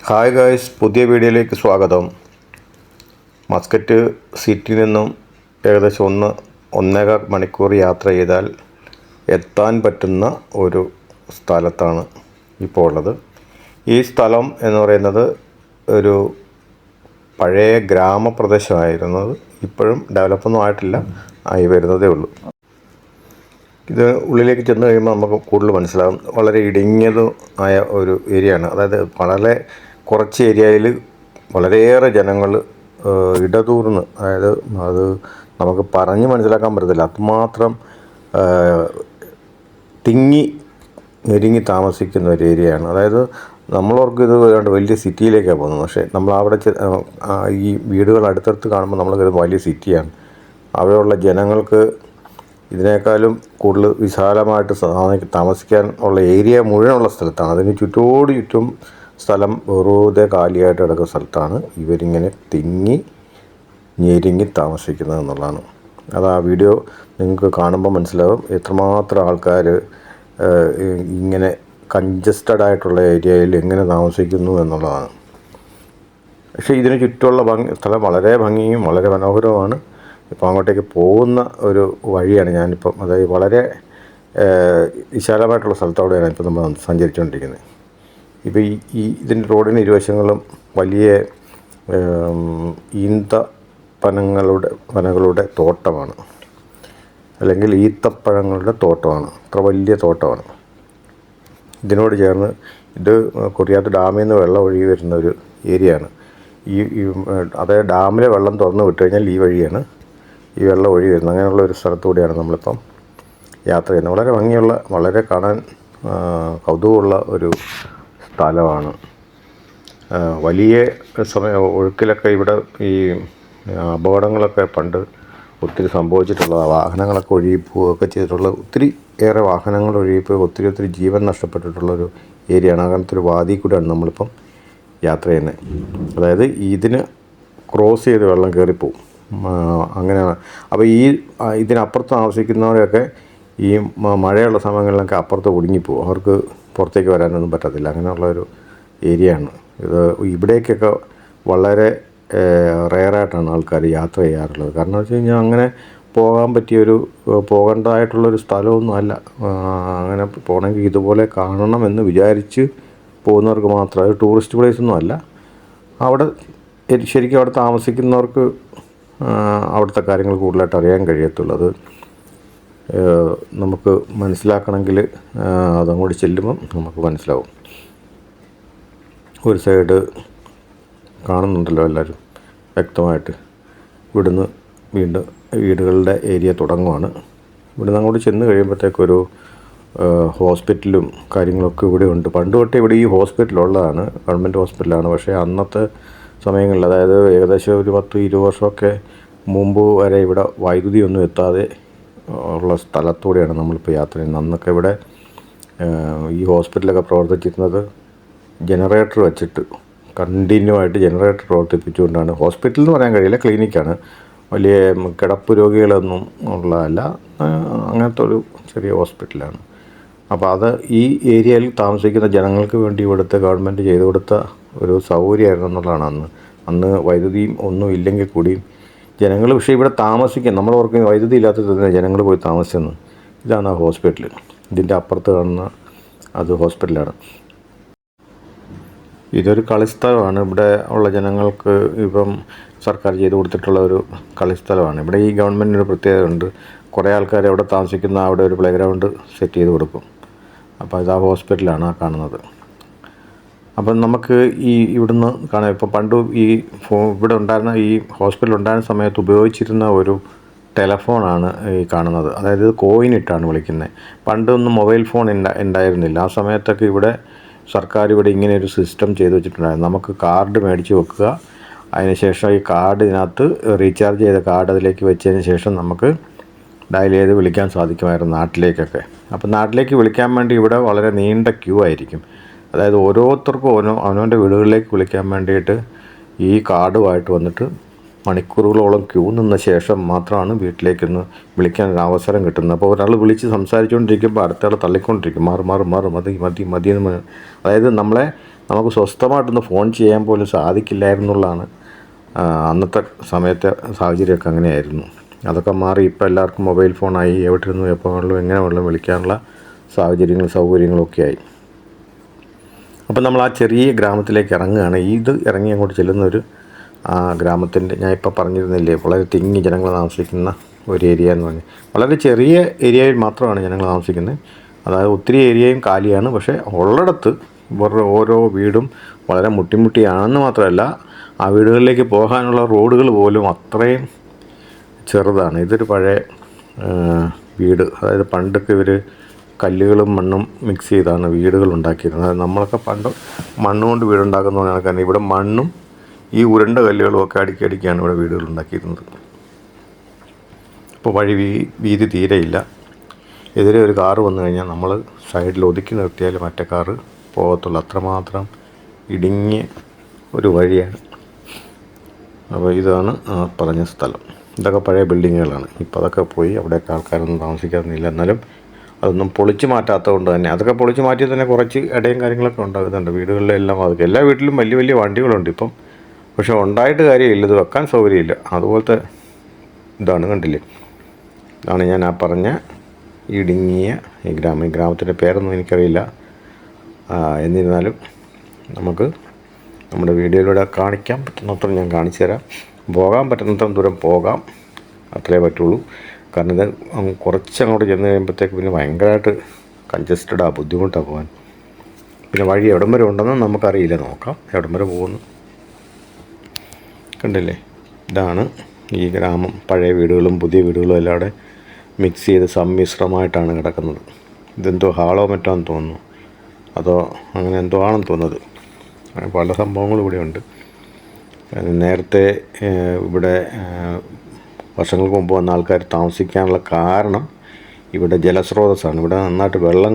Hi guys, പുതിയ വീഡിയോയിലേക്ക് സ്വാഗതം. മസ്കറ്റ് സിറ്റിയിൽ നിന്നും ഏകദേശം ഒന്നേകാൽ മണിക്കൂർ യാത്ര ചെയ്താൽ എത്താൻ പറ്റുന്ന ഒരു സ്ഥലത്താണ് ഇപ്പോൾ ഉള്ളത്. ഈ സ്ഥലം എന്ന് പറയുന്നത് ഒരു പഴയ ഗ്രാമപ്രദേശമായിരുന്നത്. ഇപ്പോഴും ഡെവലപ്പൊന്നും ആയിട്ടില്ല, ആയി വരുന്നതേ ഉള്ളൂ. ഇത് ഉള്ളിലേക്ക് ചെന്ന് കഴിയുമ്പോൾ നമുക്ക് കൂടുതൽ മനസ്സിലാകും. വളരെ ഇടുങ്ങിയത് ആയ ഒരു ഏരിയയാണ്. അതായത് വളരെ കുറച്ച് ഏരിയയിൽ വളരെയേറെ ജനങ്ങൾ ഇടതൂർന്ന്, അതായത് അത് നമുക്ക് പറഞ്ഞ് മനസ്സിലാക്കാൻ പറ്റത്തില്ല, അത്രമാത്രം തിങ്ങി ഞെരുങ്ങി താമസിക്കുന്ന ഒരു ഏരിയയാണ്. അതായത് നമ്മളോർക്ക് ഇത് ഏതാണ്ട് വലിയ സിറ്റിയിലേക്കാണ് പോകുന്നത്. പക്ഷേ നമ്മൾ അവിടെ ഈ വീടുകൾ അടുത്തടുത്ത് കാണുമ്പോൾ നമ്മൾ കരുതും വലിയ സിറ്റിയാണ്. അവിടെയുള്ള ജനങ്ങൾക്ക് ഇതിനേക്കാളും കൂടുതൽ വിശാലമായിട്ട് താമസിക്കാൻ ഉള്ള ഏരിയ മുഴുവനുള്ള സ്ഥലത്താണ്. അതിന് ചുറ്റും സ്ഥലം വെറുതെ കാലിയായിട്ട് കിടക്കുന്ന സ്ഥലത്താണ് ഇവരിങ്ങനെ തിങ്ങി ഞെരുങ്ങി താമസിക്കുന്നത് എന്നുള്ളതാണ്. അത് ആ വീഡിയോ നിങ്ങൾക്ക് കാണുമ്പോൾ മനസ്സിലാവും എത്രമാത്രം ആൾക്കാർ ഇങ്ങനെ കൺജസ്റ്റഡ് ആയിട്ടുള്ള ഏരിയയിൽ എങ്ങനെ താമസിക്കുന്നു എന്നുള്ളതാണ്. പക്ഷേ ഇതിന് ചുറ്റുമുള്ള സ്ഥലം വളരെ ഭംഗിയും വളരെ മനോഹരവുമാണ്. ഇപ്പോൾ അങ്ങോട്ടേക്ക് പോകുന്ന ഒരു വഴിയാണ് ഞാനിപ്പം, അതായത് വളരെ വിശാലമായിട്ടുള്ള സ്ഥലത്തോടെയാണ് ഇപ്പോൾ നമ്മൾ സഞ്ചരിച്ചുകൊണ്ടിരിക്കുന്നത്. ഇപ്പോൾ ഇതിൻ്റെ റോഡിന് ഇരുവശങ്ങളും വലിയ പനകളുടെ തോട്ടമാണ്, അല്ലെങ്കിൽ ഈത്തപ്പഴങ്ങളുടെ തോട്ടമാണ്. അത്ര വലിയ തോട്ടമാണ്. ഇതിനോട് ചേർന്ന് ഇത് കുറിയാത്ത് ഡാമിൽ നിന്ന് വെള്ളം ഒഴുകി വരുന്ന ഒരു ഏരിയയാണ്. അതായത് ഡാമിലെ വെള്ളം തുറന്ന് വിട്ട് കഴിഞ്ഞാൽ ഈ വഴിയാണ് ഈ വെള്ളം ഒഴുകി വരുന്നത്. അങ്ങനെയുള്ള ഒരു സ്ഥലത്തൂടെയാണ് നമ്മളിപ്പം യാത്ര ചെയ്യുന്നത്. വളരെ ഭംഗിയുള്ള, വളരെ കാണാൻ കൗതുകമുള്ള ഒരു സ്ഥലമാണ്. വലിയ ഒഴുക്കിലൊക്കെ ഇവിടെ ഈ അപകടങ്ങളൊക്കെ പണ്ട് ഒത്തിരി സംഭവിച്ചിട്ടുള്ള, വാഹനങ്ങളൊക്കെ ഒഴുകിപ്പോവുകയൊക്കെ ചെയ്തിട്ടുള്ള, ഒത്തിരി ഏറെ വാഹനങ്ങൾ ഒഴുകിപ്പോയി ഒത്തിരി ജീവൻ നഷ്ടപ്പെട്ടിട്ടുള്ളൊരു ഏരിയയാണ്. അങ്ങനത്തെ ഒരു വാതിൽ കൂടെയാണ് നമ്മളിപ്പം യാത്ര ചെയ്യുന്നത്. അതായത് ഇതിന് ക്രോസ് ചെയ്ത് വെള്ളം കയറിപ്പോവും, അങ്ങനെയാണ്. അപ്പോൾ ഇതിനപ്പുറത്ത് താമസിക്കുന്നവരൊക്കെ ഈ മഴയുള്ള സമയങ്ങളിലൊക്കെ അപ്പുറത്ത് കുടുങ്ങിപ്പോവും. അവർക്ക് പുറത്തേക്ക് വരാനൊന്നും പറ്റത്തില്ല. അങ്ങനെയുള്ളൊരു ഏരിയയാണ് ഇത്. ഇവിടേക്കൊക്കെ വളരെ റെയറായിട്ടാണ് ആൾക്കാർ യാത്ര ചെയ്യാറുള്ളത്. കാരണം വെച്ച് കഴിഞ്ഞാൽ അങ്ങനെ പോകാൻ പറ്റിയൊരു, പോകേണ്ടതായിട്ടുള്ളൊരു സ്ഥലമൊന്നും അല്ല. അങ്ങനെ പോകണമെങ്കിൽ ഇതുപോലെ കാണണമെന്ന് വിചാരിച്ച് പോകുന്നവർക്ക് മാത്രം. അത് ടൂറിസ്റ്റ് പ്ലേസൊന്നും അല്ല. അവിടെ ശരിക്കും അവിടെ താമസിക്കുന്നവർക്ക് അവിടുത്തെ കാര്യങ്ങൾ കൂടുതലായിട്ട് അറിയാൻ കഴിയത്തുള്ളൂ. നമുക്ക് മനസ്സിലാക്കണമെങ്കിൽ അതങ്ങോട്ട് ചെല്ലുമ്പം നമുക്ക് മനസ്സിലാവും. ഒരു സൈഡ് കാണുന്നുണ്ടല്ലോ എല്ലാവരും വ്യക്തമായിട്ട്. ഇവിടുന്ന് വീണ്ടും വീടുകളുടെ ഏരിയ തുടങ്ങുവാണ്. ഇവിടുന്ന് അങ്ങോട്ട് ചെന്ന് കഴിയുമ്പോഴത്തേക്കൊരു ഹോസ്പിറ്റലും കാര്യങ്ങളൊക്കെ ഇവിടെ ഉണ്ട്. പണ്ട് തൊട്ടേ ഇവിടെ ഈ ഹോസ്പിറ്റലുള്ളതാണ്, ഗവൺമെൻറ് ഹോസ്പിറ്റലാണ്. പക്ഷേ അന്നത്തെ സമയങ്ങളിൽ, അതായത് ഏകദേശം ഒരു 10-20 വർഷമൊക്കെ മുമ്പ് വരെ ഇവിടെ വൈദ്യുതി ഒന്നും എത്താതെ ഉള്ള സ്ഥലത്തൂടെയാണ് നമ്മളിപ്പോൾ യാത്ര ചെയ്യുന്നത്. അന്നൊക്കെ ഇവിടെ ഈ ഹോസ്പിറ്റലൊക്കെ പ്രവർത്തിച്ചിരുന്നത് ജനറേറ്റർ വെച്ചിട്ട്, കണ്ടിന്യൂ ആയിട്ട് ജനറേറ്റർ പ്രവർത്തിപ്പിച്ചുകൊണ്ടാണ്. ഹോസ്പിറ്റൽ എന്ന് പറയാൻ കഴിയില്ല, ക്ലിനിക്കാണ്. വലിയ കിടപ്പ് രോഗികളൊന്നും ഉള്ളതല്ല, അങ്ങനത്തെ ഒരു ചെറിയ ഹോസ്പിറ്റലാണ്. അപ്പോൾ അത് ഈ ഏരിയയിൽ താമസിക്കുന്ന ജനങ്ങൾക്ക് വേണ്ടി ഇവിടുത്തെ ഗവൺമെൻറ് ചെയ്തു കൊടുത്ത ഒരു സൗകര്യമായിരുന്നു എന്നുള്ളതാണ്. അന്ന് വൈദ്യുതിയും ഒന്നും ഇല്ലെങ്കിൽ കൂടിയും ജനങ്ങൾ, പക്ഷേ ഇവിടെ താമസിക്കാൻ നമ്മൾ ഓർക്കും വൈദ്യുതി ഇല്ലാത്തത് ജനങ്ങൾ പോയി താമസിച്ചെന്ന്. ഇതാണ് ആ ഹോസ്പിറ്റൽ. ഇതിൻ്റെ അപ്പുറത്ത് കാണുന്ന അത് ഹോസ്പിറ്റലാണ്. ഇതൊരു കളിസ്ഥലമാണ്. ഇവിടെ ഉള്ള ജനങ്ങൾക്ക് ഇപ്പം സർക്കാർ ചെയ്ത് കൊടുത്തിട്ടുള്ള ഒരു കളിസ്ഥലമാണ്. ഇവിടെ ഈ ഗവൺമെൻറ്റിനൊരു പ്രത്യേകത ഉണ്ട്. കുറേ ആൾക്കാർ എവിടെ താമസിക്കുന്ന അവിടെ ഒരു പ്ലേ ഗ്രൗണ്ട് സെറ്റ് ചെയ്ത് കൊടുക്കും. അപ്പോൾ ഇത് ആ ഹോസ്പിറ്റലാണ് ആ കാണുന്നത്. അപ്പം നമുക്ക് ഇവിടുന്ന് കാണാം. ഇപ്പോൾ പണ്ട് ഇവിടെ ഉണ്ടായിരുന്ന, ഈ ഹോസ്പിറ്റൽ ഉണ്ടായിരുന്ന സമയത്ത് ഉപയോഗിച്ചിരുന്ന ഒരു ടെലഫോണാണ് ഈ കാണുന്നത്. അതായത് കോയിൻ ഇട്ടാണ് വിളിക്കുന്നത്. പണ്ടൊന്നും മൊബൈൽ ഫോൺ ഉണ്ടായിരുന്നില്ല. ആ സമയത്തൊക്കെ ഇവിടെ സർക്കാർ ഇവിടെ ഇങ്ങനെ ഒരു സിസ്റ്റം ചെയ്ത് വെച്ചിട്ടുണ്ടായിരുന്നു. നമുക്ക് കാർഡ് മേടിച്ച് വെക്കുക, അതിനുശേഷം ഈ കാർഡ് ഇതിനകത്ത് റീചാർജ് ചെയ്ത കാർഡ് അതിലേക്ക് വെച്ചതിന് ശേഷം നമുക്ക് ഡയൽ ചെയ്ത് വിളിക്കാൻ സാധിക്കുമായിരുന്നു നാട്ടിലേക്കൊക്കെ. അപ്പോൾ നാട്ടിലേക്ക് വിളിക്കാൻ വേണ്ടി ഇവിടെ വളരെ നീണ്ട ക്യൂ ആയിരിക്കും. അതായത് ഓരോരുത്തർക്കും അവനവൻ്റെ വീടുകളിലേക്ക് വിളിക്കാൻ വേണ്ടിയിട്ട് ഈ കാർഡുമായിട്ട് വന്നിട്ട് മണിക്കൂറുകളോളം ക്യൂ നിന്ന ശേഷം മാത്രമാണ് വീട്ടിലേക്കൊന്ന് വിളിക്കാനൊരു അവസരം കിട്ടുന്നത്. അപ്പോൾ ഒരാൾ വിളിച്ച് സംസാരിച്ചുകൊണ്ടിരിക്കുമ്പോൾ അടുത്തയാൾ തള്ളിക്കൊണ്ടിരിക്കും, മാറി മതി എന്ന്. അതായത് നമ്മളെ നമുക്ക് സ്വസ്ഥമായിട്ടൊന്ന് ഫോൺ ചെയ്യാൻ പോലും സാധിക്കില്ലായിരുന്നുള്ളതാണ് അന്നത്തെ സമയത്തെ സാഹചര്യമൊക്കെ അങ്ങനെയായിരുന്നു. അതൊക്കെ മാറി ഇപ്പോൾ എല്ലാവർക്കും മൊബൈൽ ഫോണായി. എവിടെ ഇരുന്നു എപ്പോൾ വേണമെങ്കിലും എങ്ങനെ വേണമെങ്കിലും വിളിക്കാനുള്ള സാഹചര്യങ്ങളും സൗകര്യങ്ങളൊക്കെ ആയി. അപ്പം നമ്മൾ ആ ചെറിയ ഗ്രാമത്തിലേക്ക് ഇറങ്ങുകയാണ്. ഇത് ഇറങ്ങി അങ്ങോട്ട് ചെല്ലുന്നൊരു ഗ്രാമത്തിൻ്റെ, ഞാൻ ഇപ്പോൾ പറഞ്ഞിരുന്നില്ലേ, വളരെ തിങ്ങി ജനങ്ങൾ താമസിക്കുന്ന ഒരു ഏരിയ എന്ന് പറഞ്ഞാൽ വളരെ ചെറിയ ഏരിയയിൽ മാത്രമാണ് ജനങ്ങൾ താമസിക്കുന്നത്. അതായത് ഒത്തിരി ഏരിയയും കാലിയാണ്. പക്ഷേ ഉള്ളിടത്ത് ഇവരുടെ ഓരോ വീടും വളരെ മുട്ടിമുട്ടിയാണെന്ന് മാത്രമല്ല, ആ വീടുകളിലേക്ക് പോകാനുള്ള റോഡുകൾ പോലും അത്രയും ചെറുതാണ്. ഇതൊരു പഴയ വീട്. അതായത് പണ്ടൊക്കെ ഇവർ കല്ലുകളും മണ്ണും മിക്സ് ചെയ്താണ് വീടുകൾ ഉണ്ടാക്കിയിരുന്നത്. അതായത് നമ്മളൊക്കെ പണ്ട് മണ്ണുകൊണ്ട് വീടുണ്ടാക്കുന്ന കണക്കാണ്. ഇവിടെ മണ്ണും ഈ ഉരുണ്ട കല്ലുകളും ഒക്കെ അടുക്കിയാണ് ഇവിടെ വീടുകൾ ഉണ്ടാക്കിയിരുന്നത്. ഇപ്പോൾ വഴി വീതി തീരെയില്ല. എതിരെ ഒരു കാറ് വന്നു കഴിഞ്ഞാൽ നമ്മൾ സൈഡിൽ ഒതുക്കി നിർത്തിയാൽ മറ്റേ കാറ് പോകത്തുള്ളൂ. അത്രമാത്രം ഇടുങ്ങിയ ഒരു വഴിയാണ്. അപ്പോൾ ഇതാണ് പറഞ്ഞ സ്ഥലം. ഇതൊക്കെ പഴയ ബിൽഡിങ്ങുകളാണ്. ഇപ്പോൾ അതൊക്കെ പോയി. അവിടെയൊക്കെ ആൾക്കാരൊന്നും താമസിക്കാറൊന്നുമില്ല. എന്നാലും അതൊന്നും പൊളിച്ച് മാറ്റാത്തത് കൊണ്ട് തന്നെ, അതൊക്കെ പൊളിച്ച് മാറ്റിയാൽ തന്നെ കുറച്ച് ഇടയും കാര്യങ്ങളൊക്കെ ഉണ്ടാകുന്നുണ്ട് വീടുകളിലെല്ലാം. അതൊക്കെ എല്ലാ വീട്ടിലും വലിയ വലിയ വണ്ടികളുണ്ട് ഇപ്പം. പക്ഷേ ഉണ്ടായിട്ട് കാര്യമില്ല, ഇത് വെക്കാൻ സൗകര്യമില്ല. അതുപോലത്തെ ഇതാണ്, കണ്ടില്ലേ? ഇതാണ് ഞാൻ പറഞ്ഞ ഇടുങ്ങിയ ഈ ഗ്രാമം. ഈ ഗ്രാമത്തിൻ്റെ പേരൊന്നും എനിക്കറിയില്ല. എന്നിരുന്നാലും നമുക്ക് നമ്മുടെ വീഡിയോയിലൂടെ കാണിക്കാൻ പറ്റുന്നത്ര ഞാൻ കാണിച്ചു തരാം. പോകാൻ പറ്റുന്നത്ര ദൂരം പോകാം, അത്രേ പറ്റുള്ളൂ. കാരണം ഇത് കുറച്ചങ്ങോട്ട് ചെന്ന് കഴിയുമ്പോഴത്തേക്ക് പിന്നെ ഭയങ്കരമായിട്ട് കൺജസ്റ്റഡാണ്, ബുദ്ധിമുട്ടാണ് പോകാൻ. പിന്നെ വഴി എവിടം വരെ ഉണ്ടെന്ന് നമുക്കറിയില്ല. നോക്കാം എവിടം വരെ പോകുന്നു. കണ്ടില്ലേ? ഇതാണ് ഈ ഗ്രാമം. പഴയ വീടുകളും പുതിയ വീടുകളും എല്ലാം അവിടെ മിക്സ് ചെയ്ത് സമ്മിശ്രമായിട്ടാണ് കിടക്കുന്നത്. ഇതെന്തോ ഹാളോ മറ്റാന്ന് തോന്നുന്നു, അതോ അങ്ങനെ എന്തോ ആണെന്ന് തോന്നുന്നത്. പല സംഭവങ്ങളും ഇവിടെയുണ്ട്. നേരത്തെ ഇവിടെ വർഷങ്ങൾക്ക് മുമ്പ് വന്ന ആൾക്കാർ താമസിക്കാനുള്ള കാരണം ഇവിടെ ജലസ്രോതസ്സാണ്. ഇവിടെ നന്നായിട്ട് വെള്ളം